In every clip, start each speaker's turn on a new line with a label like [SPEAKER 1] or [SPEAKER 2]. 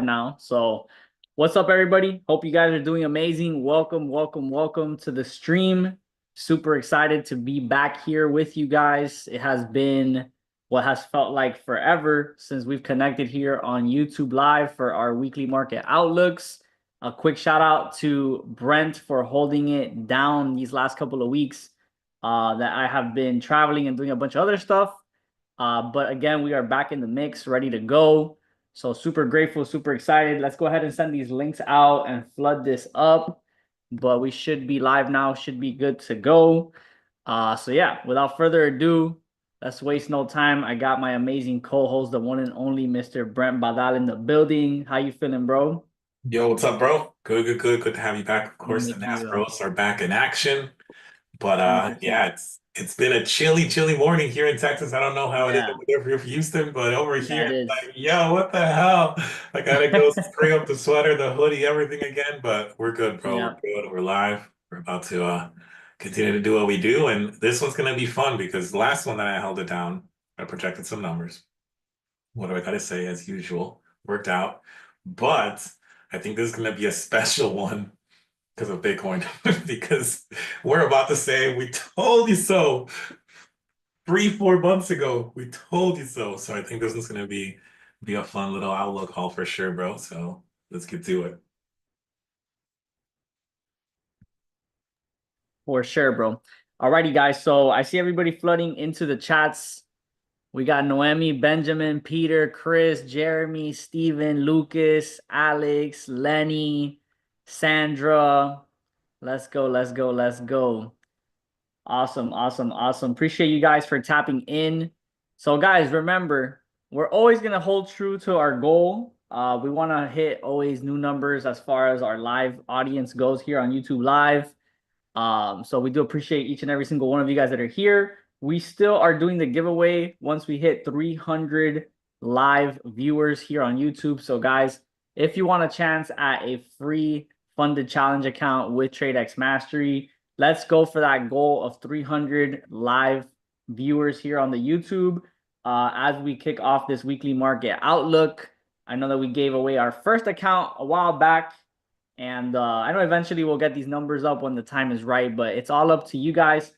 [SPEAKER 1] now. So, what's up, everybody? Hope you guys are doing amazing. Welcome to the stream. Super excited to be back here with you guys. It has been what has felt like forever since we've connected here on YouTube Live for our weekly market outlooks. A quick shout out to Brent for holding it down these last couple of weeks. That I have been traveling and doing a bunch of other stuff. But again, we are back in the mix, ready to go. So super grateful, super excited. Let's go ahead and send these links out and flood this up. But we should be live now, should be good to go. So yeah, without further ado, let's waste no time. I got my amazing co-host, the one and only Mr. Brent Badal in the building. How you feeling, bro?
[SPEAKER 2] Yo, what's up, bro? Good to have you back. Of course, the
[SPEAKER 1] Thank
[SPEAKER 2] NAS
[SPEAKER 1] you.
[SPEAKER 2] bros are back in action. But yeah,
[SPEAKER 1] 100%.
[SPEAKER 2] it's been a chilly morning here in Texas. I don't know how it is
[SPEAKER 1] Yeah,
[SPEAKER 2] over here for Houston, but over
[SPEAKER 1] yeah,
[SPEAKER 2] here,
[SPEAKER 1] it
[SPEAKER 2] it's
[SPEAKER 1] is.
[SPEAKER 2] like, yo, what the hell? I gotta go spray up the sweater, the hoodie, everything again. But we're good, bro.
[SPEAKER 1] Yeah,
[SPEAKER 2] We're good. We're live. We're about to continue to do what we do, and this one's gonna be fun because the last one that I held it down, I projected some numbers. What do I gotta say? As usual, worked out. But I think this is gonna be a special one because of Bitcoin, because we're about to say we told you so 3, 4 months ago. We told you so. So I think this is gonna be a fun little outlook haul for sure, bro. So let's get to it.
[SPEAKER 1] for sure, bro. Alrighty, guys. So I see everybody flooding into the chats. We got Noemi, Benjamin, Peter, Chris, Jeremy, Steven, Lucas, Alex, Lenny, Sandra. Let's go. Awesome. Appreciate you guys for tapping in. So, guys, remember, we're always going to hold true to our goal. We want to hit always new numbers as far as our live audience goes here on YouTube Live. So we do appreciate each and every single one of you guys that are here. We still are doing the giveaway once we hit 300 live viewers here on YouTube. So guys, if you want a chance at a free funded challenge account with TradeX Mastery, let's go for that goal of 300 live viewers here on the YouTube. As we kick off this weekly market outlook, I know that we gave away our first account a while back. And I know eventually we'll get these numbers up when the time is right, but it's all up to you guys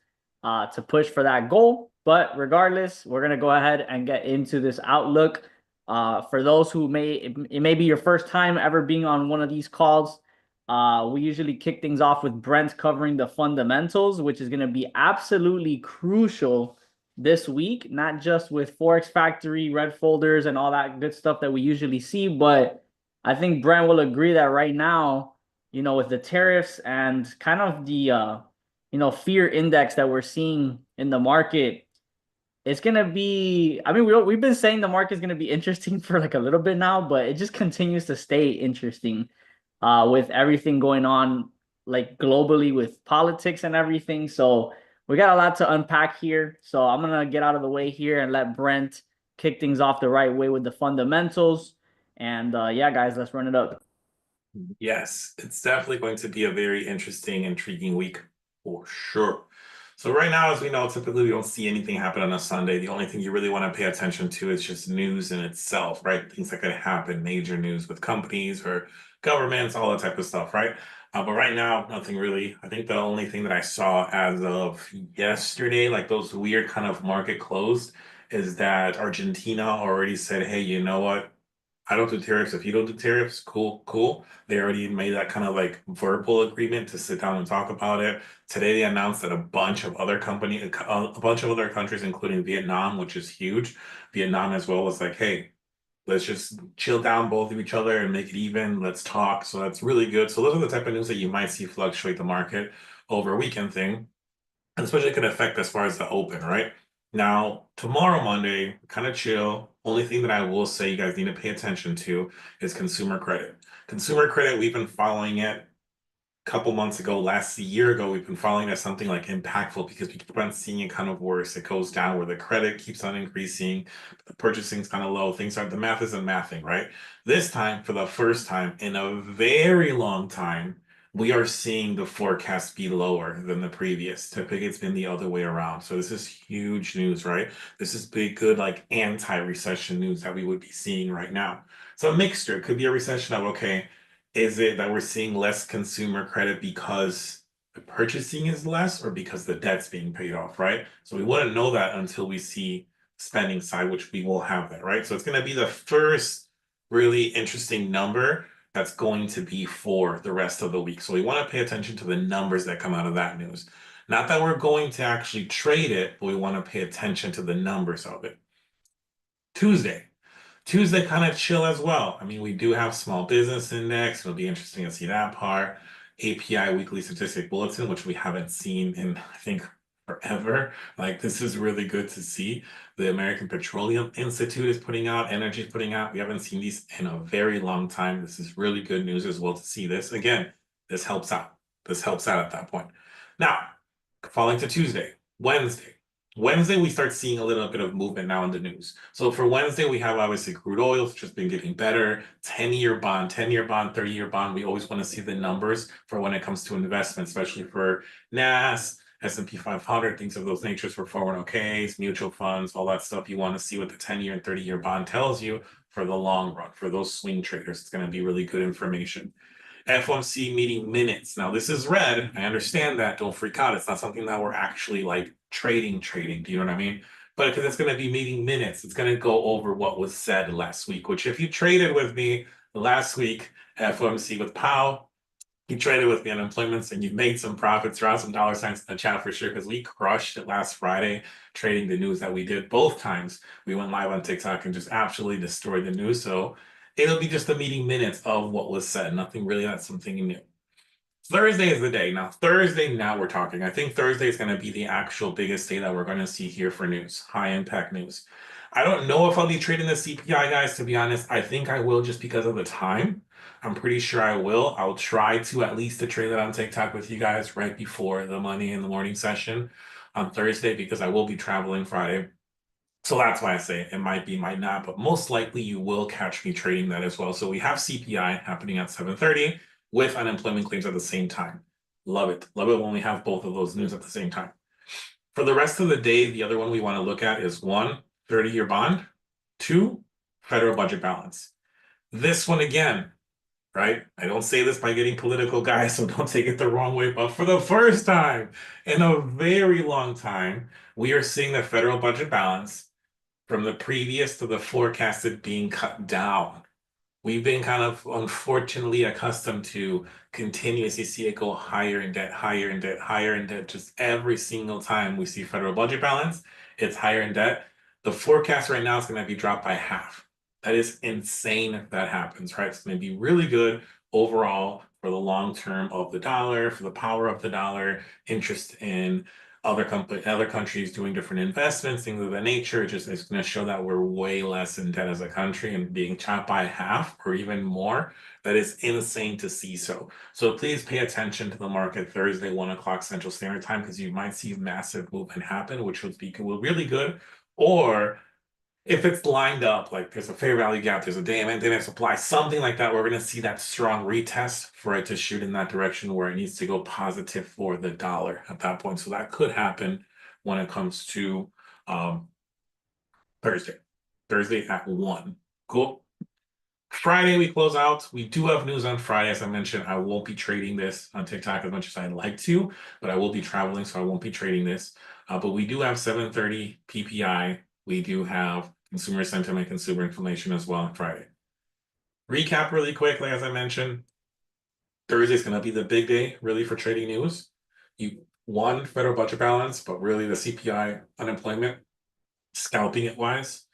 [SPEAKER 1] to push for that goal. But regardless, we're gonna go ahead and get into this outlook. For those who it may be your first time ever being on one of these calls, we usually kick things off with Brent covering the fundamentals, which is gonna be absolutely crucial this week, not just with Forex Factory, red folders, and all that good stuff that we usually see, but I think Brent will agree that right now, with the tariffs and kind of the fear index that we're seeing in the market, it's gonna be. I mean, we've been saying the market's gonna be interesting for like a little bit now, but it just continues to stay interesting, with everything going on like globally with politics and everything. So we got a lot to unpack here. So I'm gonna get out of the way here and let Brent kick things off the right way with the fundamentals. And yeah, guys, let's run it up.
[SPEAKER 2] Yes, it's definitely going to be a very interesting, intriguing week for sure. So right now, as we know, typically we don't see anything happen on a Sunday. The only thing you really want to pay attention to is just news in itself, right? Things that could happen, major news with companies or governments, all that type of stuff, right? But right now, nothing really. I think the only thing that I saw as of yesterday, like those weird kind of market closed, is that Argentina already said, hey, you know what? I don't do tariffs. If you don't do tariffs, cool. They already made that kind of like verbal agreement to sit down and talk about it. Today they announced that a bunch of other countries, including Vietnam, which is huge, Vietnam as well, was like, hey, let's just chill down both of each other and make it even. Let's talk. So that's really good. So those are the type of news that you might see fluctuate the market over a weekend thing, and especially could affect as far as the open, right? Now, tomorrow, Monday, kind of chill. Only thing that I will say you guys need to pay attention to is consumer credit. Consumer credit, we've been following it a couple months ago, last year ago, we've been following it as something like impactful because we keep on seeing it kind of worse. It goes down where the credit keeps on increasing, the purchasing's kind of low, the math isn't mathing, right? This time, for the first time in a very long time, we are seeing the forecast be lower than the previous. Typically, it's been the other way around. So this is huge news, right? This is big, good, like anti-recession news that we would be seeing right now. So a mixture. It could be a recession of, okay, is it that we're seeing less consumer credit because the purchasing is less or because the debt's being paid off, right? So we wouldn't know that until we see spending side, which we will have that, right? So it's going to be the first really interesting number that's going to be for the rest of the week. So we want to pay attention to the numbers that come out of that news. Not that we're going to actually trade it, but we want to pay attention to the numbers of it. Tuesday. Tuesday kind of chill as well. I mean, we do have small business index. It'll be interesting to see that part. API weekly statistic bulletin, which we haven't seen in, I think, forever. Like, this is really good to see. The American Petroleum Institute is putting out, Energy is putting out. We haven't seen these in a very long time. This is really good news as well to see this. Again, this helps out. This helps out at that point. Now, falling to Tuesday, Wednesday. Wednesday, we start seeing a little bit of movement now in the news. So for Wednesday, we have obviously crude oil, it's just been getting better. 10-year bond, 10-year bond, 30-year bond. We always want to see the numbers for when it comes to investment, especially for NAS, S&P 500, things of those natures for 401ks, mutual funds, all that stuff. You want to see what the 10-year and 30-year bond tells you for the long run. For those swing traders, it's going to be really good information. FOMC meeting minutes. Now, this is red. I understand that. Don't freak out. It's not something that we're actually like trading. Do you know what I mean? But because it's going to be meeting minutes, it's going to go over what was said last week, which if you traded with me last week, FOMC with Powell, you traded with me on unemployment and you've made some profits. Throw out some dollar signs in the chat for sure because we crushed it last Friday trading the news that we did both times. We went live on TikTok and just absolutely destroyed the news. So it'll be just the meeting minutes of what was said. Nothing really, that's something new. Thursday is the day. Now, Thursday, now we're talking. I think Thursday is going to be the actual biggest day that we're going to see here for news, high impact news. I don't know if I'll be trading the CPI, guys, to be honest. I think I will just because of the time. I'm pretty sure I will. I'll try to at least to trade it on TikTok with you guys right before the money in the morning session on Thursday because I will be traveling Friday. So that's why I say it might be, might not, but most likely you will catch me trading that as well. So we have CPI happening at 7:30 with unemployment claims at the same time. Love it. Love it when we have both of those news at the same time. For the rest of the day, the other one we want to look at is 1, 30-year bond, 2, federal budget balance. This one again, right? I don't say this by getting political, guys, so don't take it the wrong way, but for the first time in a very long time, we are seeing the federal budget balance from the previous to the forecasted being cut down. We've been kind of unfortunately accustomed to continuously see it go higher in debt, higher in debt, higher in debt. Just every single time we see federal budget balance, it's higher in debt. The forecast right now is going to be dropped by half. That is insane if that happens, right? It's going to be really good overall for the long term of the dollar, for the power of the dollar, interest in other countries doing different investments, things of that nature. Just it's going to show that we're way less in debt as a country and being chopped by half or even more. That is insane to see. So please pay attention to the market Thursday, 1 o'clock Central Standard Time, because you might see massive movement happen, which would be really good. Or if it's lined up, like there's a fair value gap, there's a demand supply, something like that, we're going to see that strong retest for it to shoot in that direction where it needs to go positive for the dollar at that point. So that could happen when it comes to Thursday. Thursday at 1. Cool. Friday, we close out. We do have news on Friday. As I mentioned, I won't be trading this on TikTok as much as I'd like to, but I will be traveling, so I won't be trading this. But we do have 7:30 PPI. We do have consumer sentiment, consumer inflation as well on Friday. Recap really quickly, as I mentioned, Thursday is going to be the big day, really, for trading news. You won federal budget balance, but really the CPI unemployment, scalping it wise.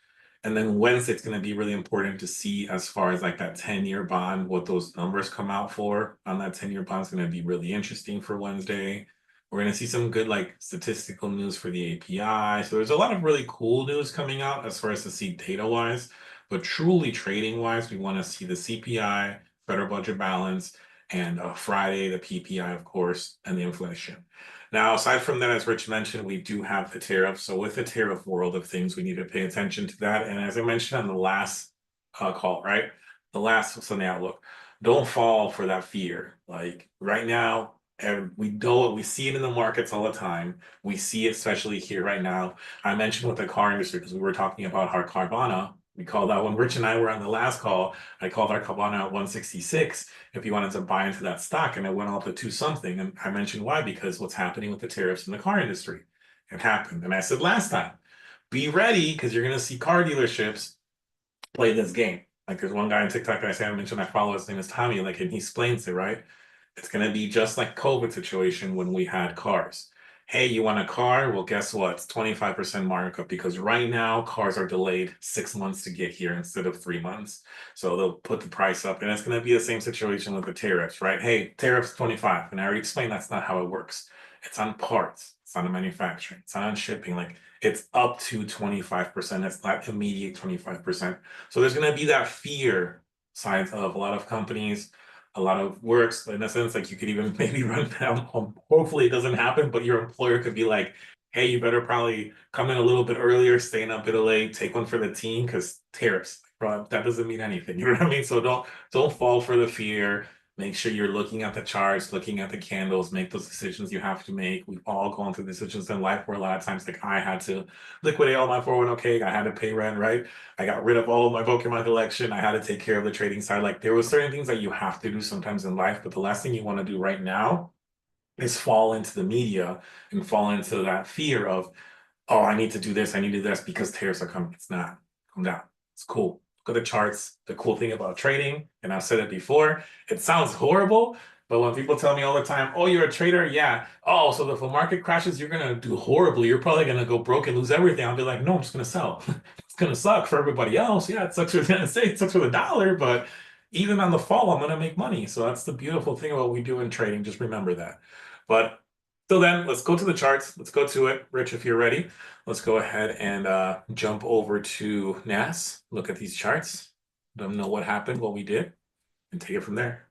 [SPEAKER 2] And then Wednesday, it's going to be really important to see as far as like that 10-year bond, what those numbers come out for on that 10-year bond is going to be really interesting for Wednesday. We're going to see some good like statistical news for the API. So there's a lot of really cool news coming out as far as to see data wise, but truly trading wise, we want to see the CPI, federal budget balance, and Friday, the PPI, of course, and the inflation. Now, aside from that, as Rich mentioned, we do have the tariff. So with the tariff world of things, we need to pay attention to that. And as I mentioned on the last call, right? the last Sunday outlook. Don't fall for that fear. Like right now, and we know it, we see it in the markets all the time. We see it especially here right now. I mentioned with the car industry because we were talking about our Carvana. We called that when Rich and I were on the last call. I called our Carvana at 166 if you wanted to buy into that stock, and it went up to two something. And I mentioned why, because what's happening with the tariffs in the car industry. It happened. And I said last time, be ready because you're going to see car dealerships play this game. Like there's one guy on TikTok that I mentioned I follow, his name is Tommy, like and he explains it, right? It's gonna be just like COVID situation when we had cars. Hey, you want a car? Well, guess what? It's 25% markup because right now cars are delayed 6 months to get here instead of 3 months. So they'll put the price up, and it's gonna be the same situation with the tariffs, right? Hey, tariffs 25. And I already explained that's not how it works. It's on parts, it's on the manufacturing, it's not on shipping. Like it's up to 25%. It's not immediate 25%. So there's going to be that fear side of a lot of companies, a lot of works. In a sense, like you could even maybe run down. Hopefully, it doesn't happen, but your employer could be like, "Hey, you better probably come in a little bit earlier, stay in a bit late, take one for the team because tariffs." Bro, that doesn't mean anything. You know what I mean? So don't fall for the fear. Make sure you're looking at the charts, looking at the candles, make those decisions you have to make. We've all gone through decisions in life where a lot of times, like I had to liquidate all my 401k, I had to pay rent, right? I got rid of all of my Pokemon collection. I had to take care of the trading side. Like there were certain things that you have to do sometimes in life, but the last thing you want to do right now is fall into the media and fall into that fear of, oh, I need to do this, I need to do this because tariffs are coming. It's not. Calm down. It's cool. Look at the charts. The cool thing about trading, and I've said it before, it sounds horrible, but when people tell me all the time, oh, you're a trader, yeah. Oh, so if the market crashes, you're gonna do horribly. You're probably gonna go broke and lose everything. I'll be like, no, I'm just gonna sell. It's gonna suck for everybody else. Yeah, it sucks for the United States, it sucks for the dollar, but even on the fall, I'm gonna make money. So that's the beautiful thing about what we do in trading. Just remember that. But till then, let's go to the charts. Let's go to it. Rich, if you're ready. Let's go ahead and jump over to NAS, look at these charts, let them know what happened, what we did, and take it from there.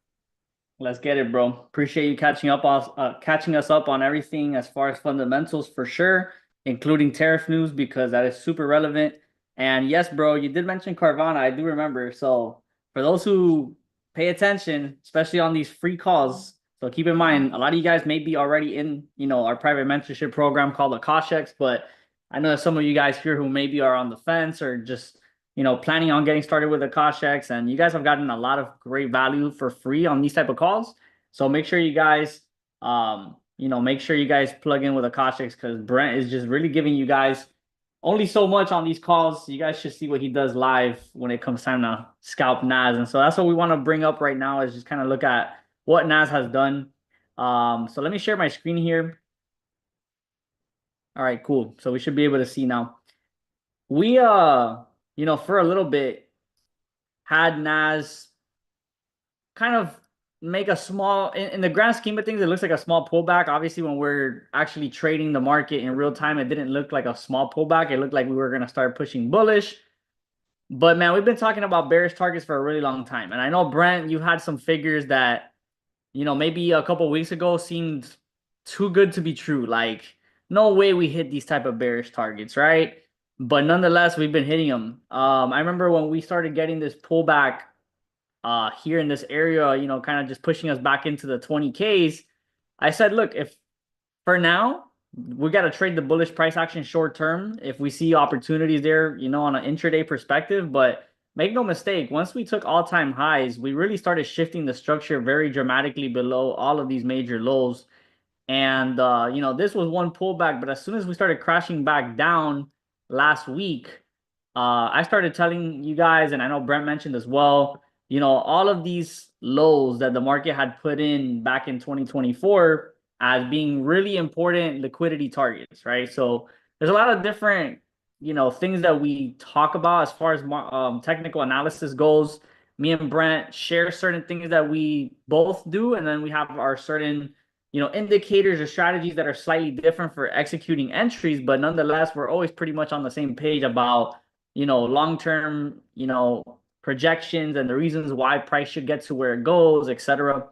[SPEAKER 1] Let's get it, bro. Appreciate you catching us up on everything as far as fundamentals for sure, including tariff news because that is super relevant. And yes, bro, you did mention Carvana. I do remember. So for those who pay attention, especially on these free calls, so keep in mind a lot of you guys may be already in, our private mentorship program called the Koshex, but I know some of you guys here who maybe are on the fence or just planning on getting started with Akashex, and you guys have gotten a lot of great value for free on these type of calls. So make sure you guys, make sure you guys plug in with Akashex because Brent is just really giving you guys only so much on these calls. You guys should see what he does live when it comes time to scalp Nas. And so that's what we want to bring up right now is just kind of look at what Nas has done. So let me share my screen here. All right, cool. So we should be able to see now. We for a little bit had Nas kind of make a small in the grand scheme of things, it looks like a small pullback. Obviously, when we're actually trading the market in real time, it didn't look like a small pullback. It looked like we were gonna start pushing bullish. But man, we've been talking about bearish targets for a really long time. And I know Brent, you had some figures that, maybe a couple weeks ago seemed too good to be true. Like, no way we hit these type of bearish targets, right? But nonetheless, we've been hitting them. I remember when we started getting this pullback here in this area, kind of just pushing us back into the 20Ks. I said, look, if for now we got to trade the bullish price action short term if we see opportunities there, on an intraday perspective. But make no mistake, once we took all-time highs, we really started shifting the structure very dramatically below all of these major lows. And this was one pullback, but as soon as we started crashing back down last week, I started telling you guys, and I know Brent mentioned as well, all of these lows that the market had put in back in 2024 as being really important liquidity targets, right? So there's a lot of different, things that we talk about as far as technical analysis goes. Me and Brent share certain things that we both do, and then we have our certain indicators or strategies that are slightly different for executing entries, but nonetheless, we're always pretty much on the same page about, long-term, projections and the reasons why price should get to where it goes, etc.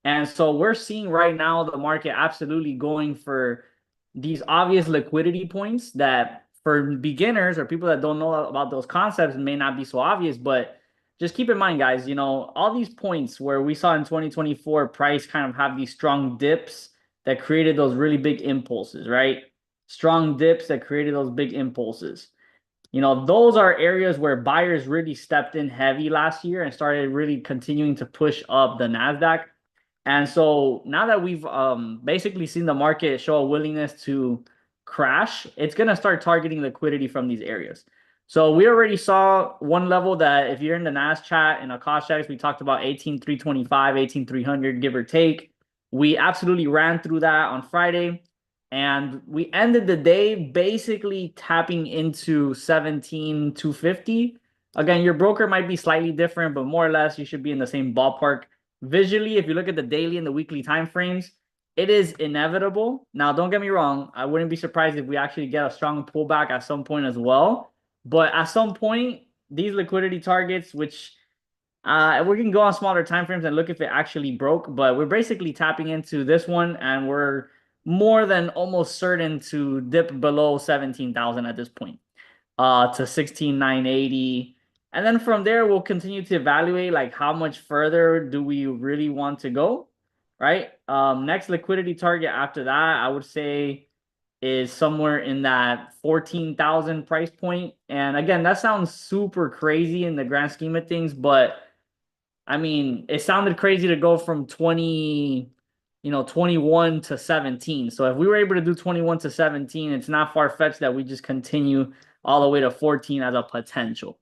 [SPEAKER 1] And so we're seeing right now the market absolutely going for these obvious liquidity points that for beginners or people that don't know about those concepts may not be so obvious, but just keep in mind, guys, all these points where we saw in 2024 price kind of have these strong dips that created those really big impulses, right? Strong dips that created those big impulses. Those are areas where buyers really stepped in heavy last year and started really continuing to push up the Nasdaq. And so now that we've basically seen the market show a willingness to crash, it's going to start targeting liquidity from these areas. So we already saw one level that if you're in the NAS chat and Akashics, we talked about 18,325, 18,300, give or take. We absolutely ran through that on Friday. And we ended the day basically tapping into 17,250. Again, your broker might be slightly different, but more or less you should be in the same ballpark. Visually, if you look at the daily and the weekly time frames, it is inevitable. Now, don't get me wrong, I wouldn't be surprised if we actually get a strong pullback at some point as well. But at some point, these liquidity targets, which we can go on smaller time frames and look if it actually broke, but we're basically tapping into this one, and we're more than almost certain to dip below 17,000 at this point, to 16,980. And then from there, we'll continue to evaluate like how much further do we really want to go, right? Next liquidity target after that, I would say is somewhere in that 14,000 price point. And again, that sounds super crazy in the grand scheme of things, but I mean, it sounded crazy to go from 21 to 17. So if we were able to do 21 to 17, it's not far-fetched that we just continue all the way to 14 as a potential.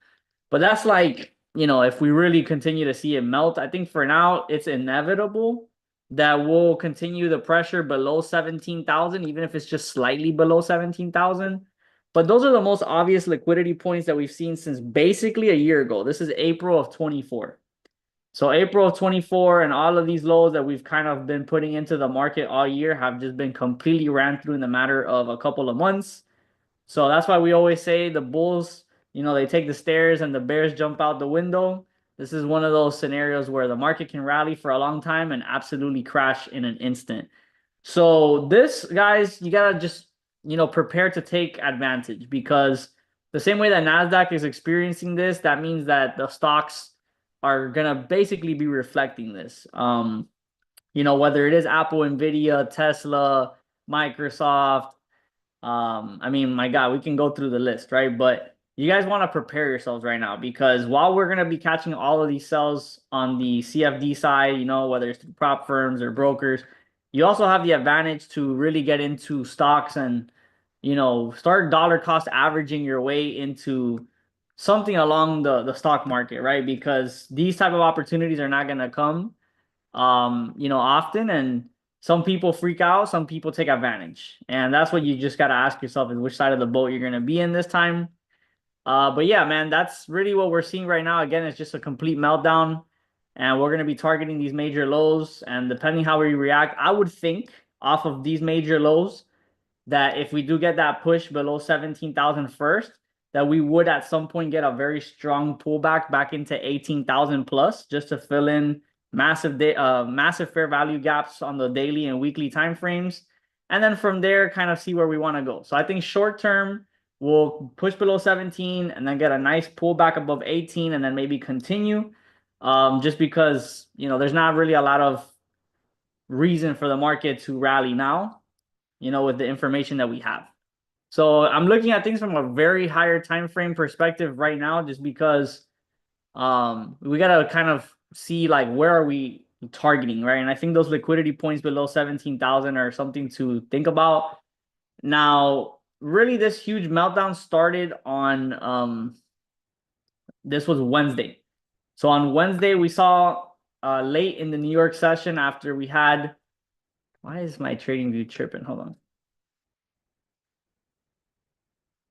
[SPEAKER 1] But that's like, if we really continue to see it melt, I think for now it's inevitable that we'll continue the pressure below 17,000, even if it's just slightly below 17,000. But those are the most obvious liquidity points that we've seen since basically a year ago. This is April of 24. So April of 24 and all of these lows that we've kind of been putting into the market all year have just been completely ran through in the matter of a couple of months. So that's why we always say the bulls, they take the stairs and the bears jump out the window. This is one of those scenarios where the market can rally for a long time and absolutely crash in an instant. So this, guys, you gotta just, prepare to take advantage, because the same way that NASDAQ is experiencing this, that means that the stocks are gonna basically be reflecting this. Whether it is Apple, Nvidia, Tesla, Microsoft, I mean, my God, we can go through the list, right? But you guys want to prepare yourselves right now, because while we're going to be catching all of these sells on the CFD side, whether it's through prop firms or brokers, you also have the advantage to really get into stocks and, start dollar cost averaging your way into something along the stock market, right? Because these type of opportunities are not going to come, often. And some people freak out, some people take advantage. And that's what you just got to ask yourself, is which side of the boat you're going to be in this time. But yeah, man, that's really what we're seeing right now. Again, it's just a complete meltdown. And we're going to be targeting these major lows. And depending how we react, I would think off of these major lows that if we do get that push below 17,000 first, that we would at some point get a very strong pullback back into 18,000 plus, just to fill in massive fair value gaps on the daily and weekly time frames. And then from there, kind of see where we want to go. So I think short term, we'll push below 17 and then get a nice pullback above 18 and then maybe continue. Just because, there's not really a lot of reason for the market to rally now, with the information that we have. So I'm looking at things from a very higher time frame perspective right now, just because we gotta kind of see like where are we targeting, right? And I think those liquidity points below 17,000 are something to think about. Now, really, this huge meltdown started on this was Wednesday. So on Wednesday, we saw late in the New York session after we had, why is my trading view tripping? Hold on.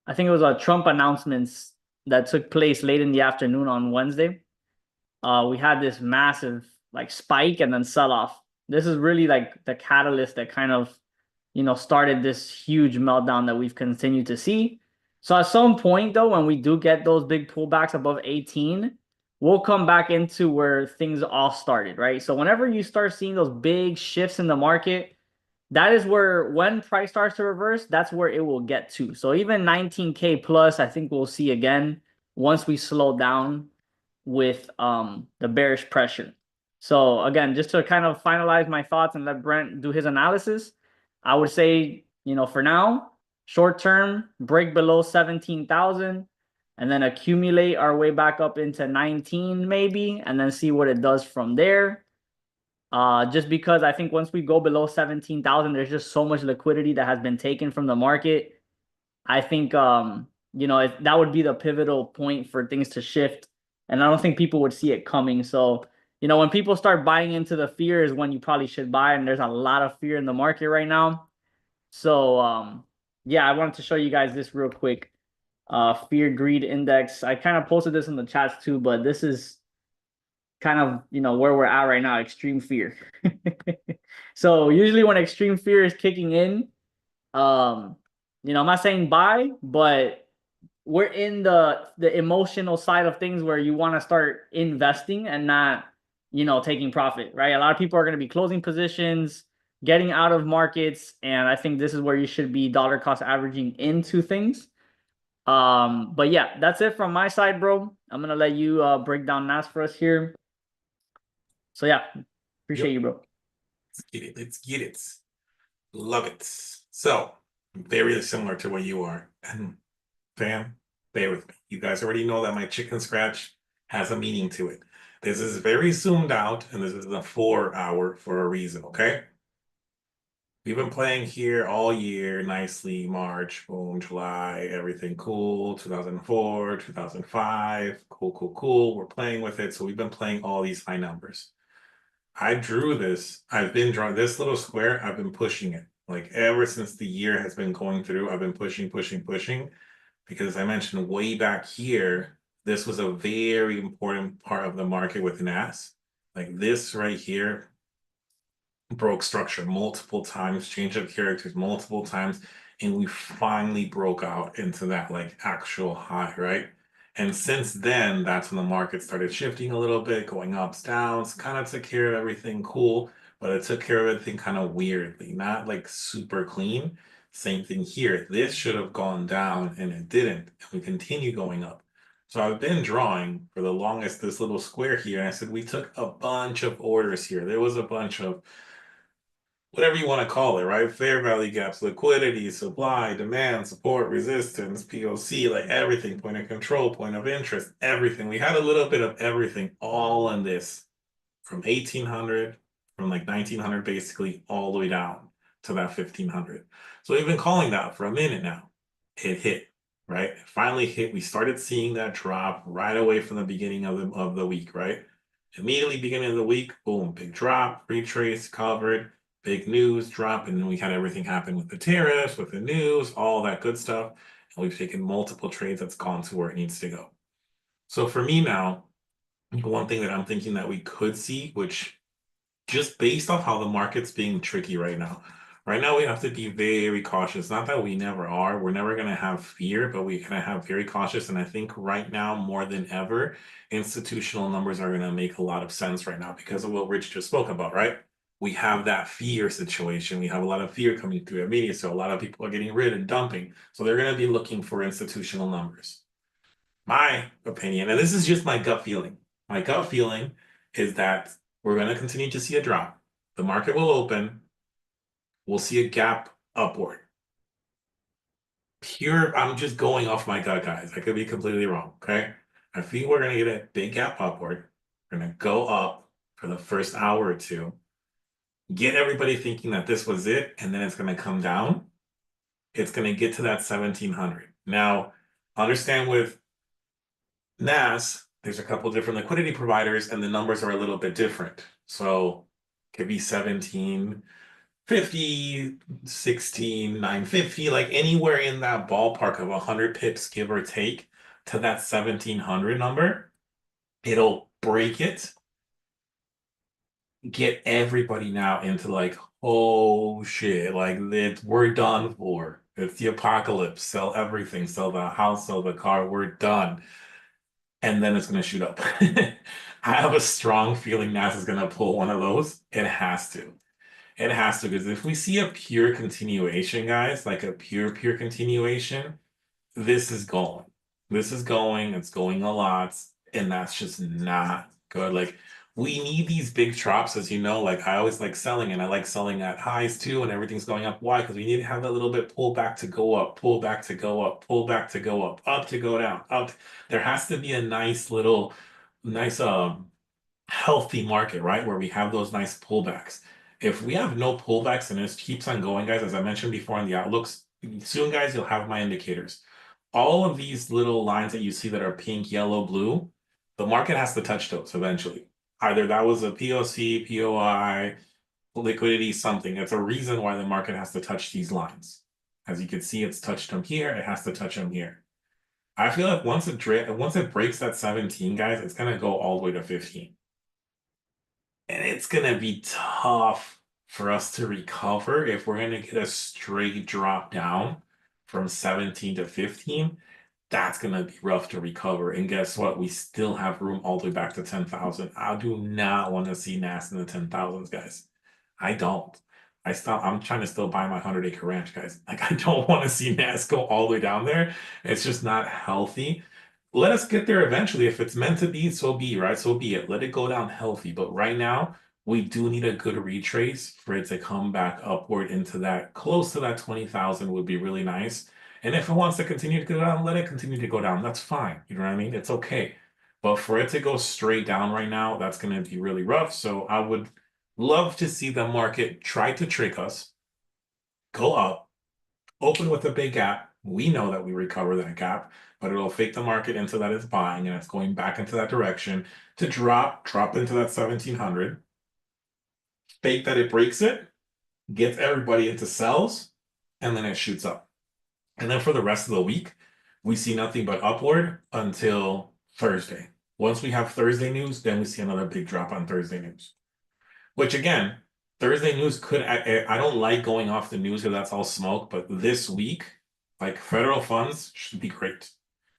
[SPEAKER 1] I think it was Trump announcements that took place late in the afternoon on Wednesday. We had this massive like spike and then sell off. This is really like the catalyst that kind of, started this huge meltdown that we've continued to see. So at some point though, when we do get those big pullbacks above 18, we'll come back into where things all started, right? So whenever you start seeing those big shifts in the market, that is where, when price starts to reverse, that's where it will get to. So even 19K plus, I think we'll see again once we slow down. with the bearish pressure. So again, just to kind of finalize my thoughts and let Brent do his analysis, I would say, for now, short term, break below 17,000 and then accumulate our way back up into 19 maybe, and then see what it does from there. Just because I think once we go below 17,000, there's just so much liquidity that has been taken from the market. I think that would be the pivotal point for things to shift, and I don't think people would see it coming. So, when people start buying into the fear is when you probably should buy, and there's a lot of fear in the market right now. So, yeah, I wanted to show you guys this real quick. Fear greed index. I kind of posted this in the chats too, but this is kind of where we're at right now, extreme fear. So usually when extreme fear is kicking in, um I'm not saying buy, but we're in the emotional side of things where you want to start investing and not taking profit, right? A lot of people are going to be closing positions, getting out of markets, and I think this is where you should be dollar cost averaging into things. But yeah, that's it from my side, bro. I'm gonna let you break down NAS for us here. So yeah, appreciate
[SPEAKER 2] Yep.
[SPEAKER 1] you, bro.
[SPEAKER 2] Let's get it. Let's get it. Love it. So, very similar to what you are. And fam, bear with me. You guys already know that my chicken scratch has a meaning to it. This is very zoomed out, and this is a 4 hour for a reason, okay? We've been playing here all year nicely. March, boom, July, everything cool. 2004, 2005, cool, cool, cool. We're playing with it. So we've been playing all these high numbers. I drew this. I've been drawing this little square. I've been pushing it. Like ever since the year has been going through, I've been pushing, pushing, pushing. Because I mentioned way back here, this was a very important part of the market with NAS. Like this right here broke structure multiple times, changed up characters multiple times, and we finally broke out into that like actual high, right? And since then, that's when the market started shifting a little bit, going ups, downs, kind of took care of everything cool, but it took care of everything kind of weirdly, not like super clean. Same thing here. This should have gone down and it didn't. And we continue going up. So I've been drawing for the longest this little square here. And I said, we took a bunch of orders here. There was a bunch of whatever you want to call it, right? Fair value gaps, liquidity, supply, demand, support, resistance, POC, like everything, point of control, point of interest, everything. We had a little bit of everything all in this from 1800, from like 1900 basically, all the way down to that 1500. So we've been calling that for a minute now. It hit, right? It finally hit. We started seeing that drop right away from the beginning of the week, right? Immediately beginning of the week, boom, big drop, retrace, covered, big news drop, and then we had everything happen with the tariffs, with the news, all that good stuff. And we've taken multiple trades that's gone to where it needs to go. So for me now, one thing that I'm thinking that we could see, which just based off how the market's being tricky right now. Right now, we have to be very cautious. Not that we never are. We're never going to have fear, but we're going to have very cautious. And I think right now, more than ever, institutional numbers are going to make a lot of sense right now because of what Rich just spoke about, right? We have that fear situation. We have a lot of fear coming through our media. So a lot of people are getting rid and dumping. So they're going to be looking for institutional numbers. My opinion, and this is just my gut feeling is that we're going to continue to see a drop. The market will open. We'll see a gap upward. I'm just going off my gut, guys. I could be completely wrong, okay? I think we're going to get a big gap upward. We're going to go up for the first hour or two, get everybody thinking that this was it, and then it's going to come down. It's going to get to that 1700. Now, understand with NAS, there's a couple different liquidity providers and the numbers are a little bit different. So it could be 1750, 16,950, like anywhere in that ballpark of 100 pips, give or take, to that 1700 number. It'll break it, get everybody now into like, oh shit, like we're done for. It's the apocalypse. Sell everything, sell the house, sell the car, we're done. And then it's going to shoot up. I have a strong feeling NASA is going to pull one of those. It has to. It has to, because if we see a pure continuation, guys, like a pure continuation, this is going. This is going. It's going a lot. and that's just not good. Like we need these big drops, as you know. Like I always like selling, and I like selling at highs too, and everything's going up. Why? Because we need to have that little bit pull back to go up, pull back to go up, pull back to go up to go down, up. There has to be a nice little, nice healthy market, right? Where we have those nice pullbacks. If we have no pullbacks and it keeps on going, guys, as I mentioned before in the outlooks, soon, guys, you'll have my indicators. All of these little lines that you see that are pink, yellow, blue, the market has to touch those eventually. Either that was a POC, POI, liquidity, something. It's a reason why the market has to touch these lines. As you can see, it's touched them here, it has to touch them here. I feel like once it breaks that 17, guys, it's gonna go all the way to 15. And it's gonna be tough for us to recover if we're gonna get a straight drop down from 17 to 15. That's gonna be rough to recover. And guess what? We still have room all the way back to 10,000. I do not want to see NAS in the 10,000s, guys. I don't. I'm trying to still buy my 100-acre ranch, guys. Like I don't want to see NAS go all the way down there. It's just not healthy. Let us get there eventually. If it's meant to be, so be, right? So be it. Let it go down healthy. But right now, we do need a good retrace for it to come back upward into that, close to that 20,000 would be really nice. And if it wants to continue to go down, let it continue to go down. That's fine. You know what I mean? It's okay. But for it to go straight down right now, that's going to be really rough. So I would love to see the market try to trick us, go up, open with a big gap. We know that we recover that gap, but it'll fake the market into that it's buying and it's going back into that direction to drop into that 1700, fake that it breaks it, gets everybody into sells, and then it shoots up. And then for the rest of the week, we see nothing but upward until Thursday. Once we have Thursday news, then we see another big drop on Thursday news. Which again, Thursday news I don't like going off the news because that's all smoke, but this week, like federal funds should be great.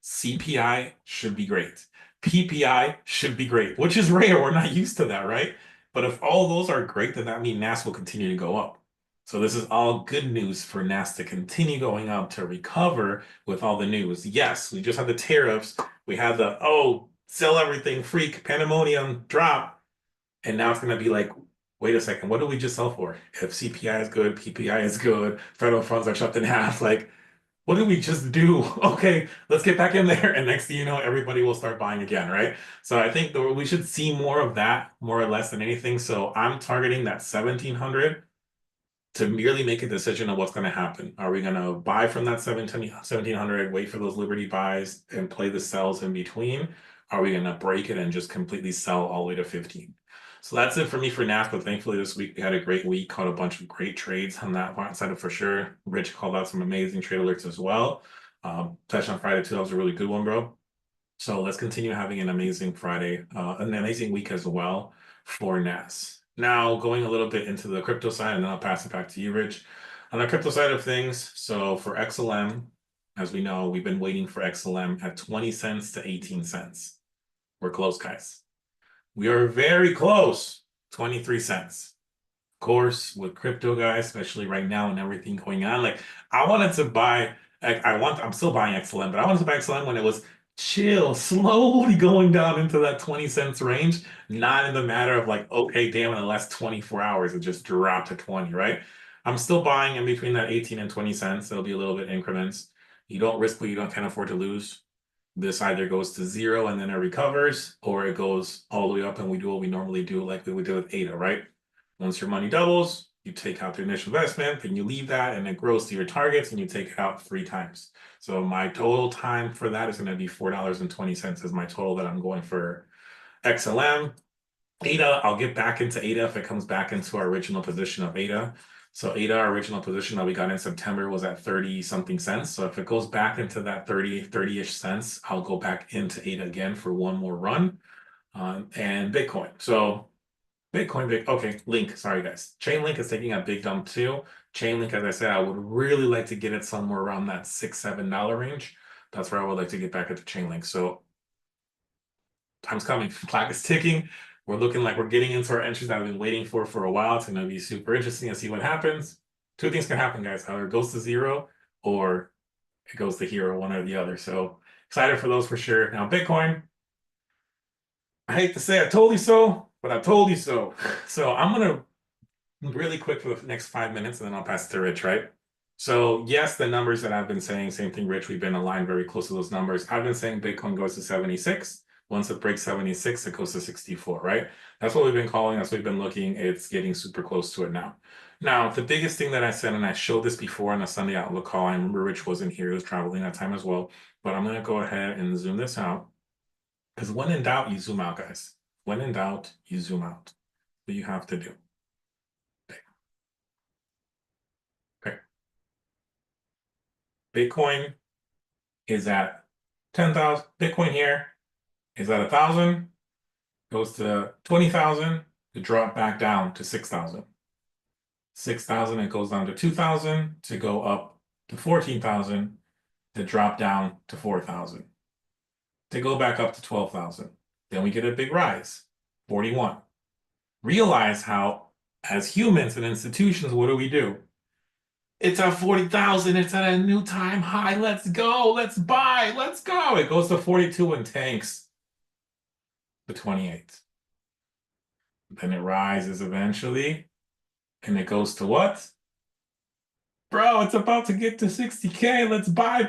[SPEAKER 2] CPI should be great. PPI should be great, which is rare. We're not used to that, right? But if all those are great, then that means NAS will continue to go up. So this is all good news for NAS to continue going up to recover with all the news. Yes, we just had the tariffs. We had the, oh, sell everything, freak, pandemonium, drop. And now it's going to be like, wait a second, what did we just sell for? If CPI is good, PPI is good, federal funds are chopped in half, like, what did we just do? Okay, let's get back in there. And next thing you know, everybody will start buying again, right? So I think we should see more of that, more or less than anything. So I'm targeting that 1700 to merely make a decision of what's going to happen. Are we going to buy from that 1700, wait for those Liberty buys and play the sells in between? Are we going to break it and just completely sell all the way to 15? So that's it for me for NAS, but thankfully this week we had a great week, caught a bunch of great trades on that side of for sure. Rich called out some amazing trade alerts as well. Touched on Friday too, that was a really good one, bro. So let's continue having an amazing Friday, an amazing week as well for NAS. Now going a little bit into the crypto side, and then I'll pass it back to you, Rich. On the crypto side of things, so for XLM, as we know, we've been waiting for XLM at 20 cents to 18 cents. We're close, guys. We are very close, 23 cents. Of course, with crypto, guys, especially right now and everything going on, like I wanted to buy, I'm still buying XLM, but I wanted to buy XLM when it was chill, slowly going down into that 20 cents range, not in the matter of like, okay, damn, in the last 24 hours, it just dropped to 20, right? I'm still buying in between that 18 and 20 cents. It'll be a little bit increments. You don't risk what you can't afford to lose. This either goes to zero and then it recovers, or it goes all the way up and we do what we normally do, like we would do with ADA, right? Once your money doubles, you take out the initial investment, then you leave that and it grows to your targets and you take it out 3 times. So my total time for that is going to be $4.20 is my total that I'm going for XLM. ADA, I'll get back into ADA if it comes back into our original position of ADA. So ADA, our original position that we got in September was at 30 something cents. So if it goes back into that 30-ish cents, I'll go back into ADA again for one more run. And Bitcoin. So Bitcoin, okay, Link, sorry guys. Chainlink is taking a big dump too. Chainlink, as I said, I would really like to get it somewhere around that $6-7 range. That's where I would like to get back into Chainlink. So time's coming. Clock is ticking. We're looking like we're getting into our entries that I've been waiting for a while. It's going to be super interesting to see what happens. Two things can happen, guys. Either it goes to zero or it goes to hero, one or the other. So excited for those for sure. Now, Bitcoin, I hate to say I told you so, but I told you so. So I'm gonna really quick for the next 5 minutes, and then I'll pass it to Rich, right? So yes, the numbers that I've been saying, same thing, Rich. We've been aligned very close to those numbers. I've been saying Bitcoin goes to 76. Once it breaks 76, it goes to 64, right? That's what we've been calling. That's what we've been looking. It's getting super close to it now. Now, the biggest thing that I said, and I showed this before on a Sunday Outlook call. I remember Rich wasn't here; he was traveling that time as well. But I'm gonna go ahead and zoom this out because when in doubt, you zoom out, guys. When in doubt, you zoom out. What you have to do. Okay. Bitcoin is at 10,000. Bitcoin here is at 1,000, goes to 20,000 to drop back down to 6,000. 6,000, it goes down to 2,000 to go up to 14,000 to drop down to 4,000 to go back up to 12,000. Then we get a big rise, 41. Realize how, as humans and institutions, what do? It's at 40,000. It's at a new time high. Let's go. Let's buy. Let's go. It goes to 42 and tanks to 28. Then it rises eventually. And it goes to what? Bro, it's about to get to 60K. Let's buy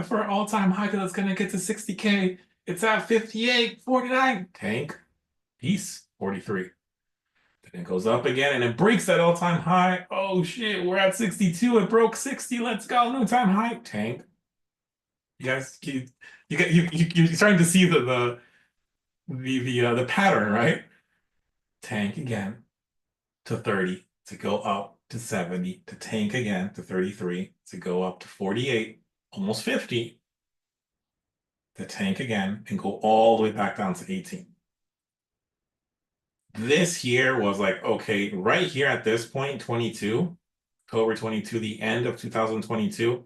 [SPEAKER 2] for an all-time high because it's going to get to 60K. It's at 58, 49. Tank. Peace. 43. Then it goes up again and it breaks that all-time high. Oh shit, we're at 62. It broke 60. Let's go. New time high. Tank. You guys, you're starting to see the pattern, right? Tank again to 30 to go up to 70 to tank again to 33 to go up to 48, almost 50 to tank again and go all the way back down to 18. This here was like, okay, right here at this point, 22, October 22, the end of 2022,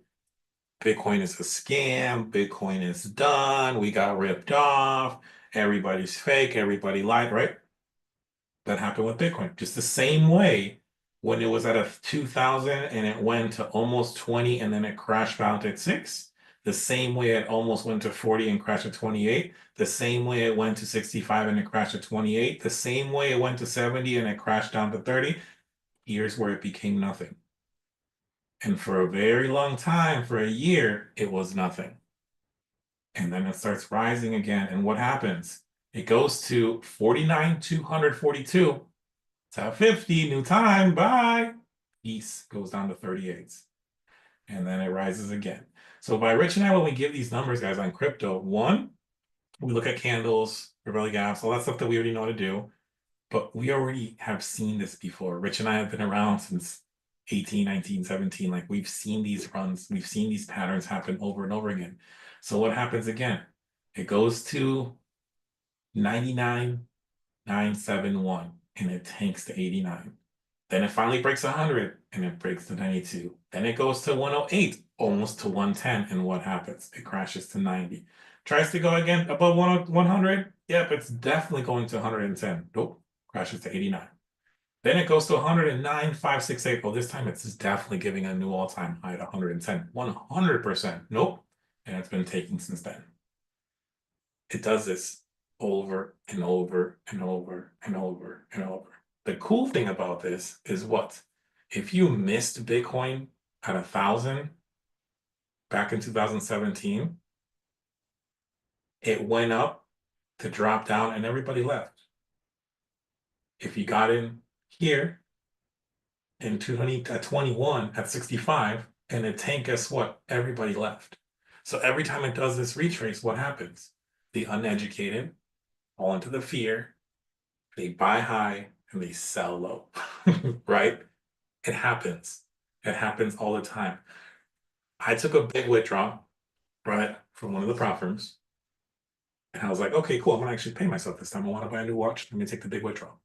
[SPEAKER 2] Bitcoin is a scam. Bitcoin is done. We got ripped off. Everybody's fake. Everybody lied, right? That happened with Bitcoin. Just the same way when it was at a 2000 and it went to almost 20 and then it crashed out at 6. The same way it almost went to 40 and crashed at 28. The same way it went to 65 and it crashed at 28. The same way it went to 70 and it crashed down to 30. Here's where it became nothing. And for a very long time, for a year, it was nothing. And then it starts rising again. And what happens? It goes to 49,242. It's at 50, new time, bye. Peace goes down to 38. And then it rises again. So by Rich and I, when we give these numbers, guys, on crypto, one, we look at candles, Beverly gaps, all that stuff that we already know how to do. But we already have seen this before. Rich and I have been around since 18, 19, 17. Like we've seen these runs, we've seen these patterns happen over and over again. So what happens again? It goes to 99,971 and it tanks to 89. Then it finally breaks 100 and it breaks to 92. Then it goes to 108, almost to 110. And what happens? It crashes to 90. Tries to go again above 100. Yep, it's definitely going to 110. Nope, crashes to 89. Then it goes to 109,568. Oh, this time it's definitely giving a new all-time high at 110. 100%. Nope. And it's been taking since then. It does this over and over and over and over and over. The cool thing about this is what? If you missed Bitcoin at 1,000 back in 2017, it went up to drop down and everybody left. If you got in here in 21 at 65 and it tanked, guess what? Everybody left. So every time it does this retrace, what happens? The uneducated fall into the fear, they buy high and they sell low, right? It happens. It happens all the time. I took a big withdrawal, right, from one of the prop firms. And I was like, okay, cool. I'm gonna actually pay myself this time. I want to buy a new watch. Let me take the big withdrawal.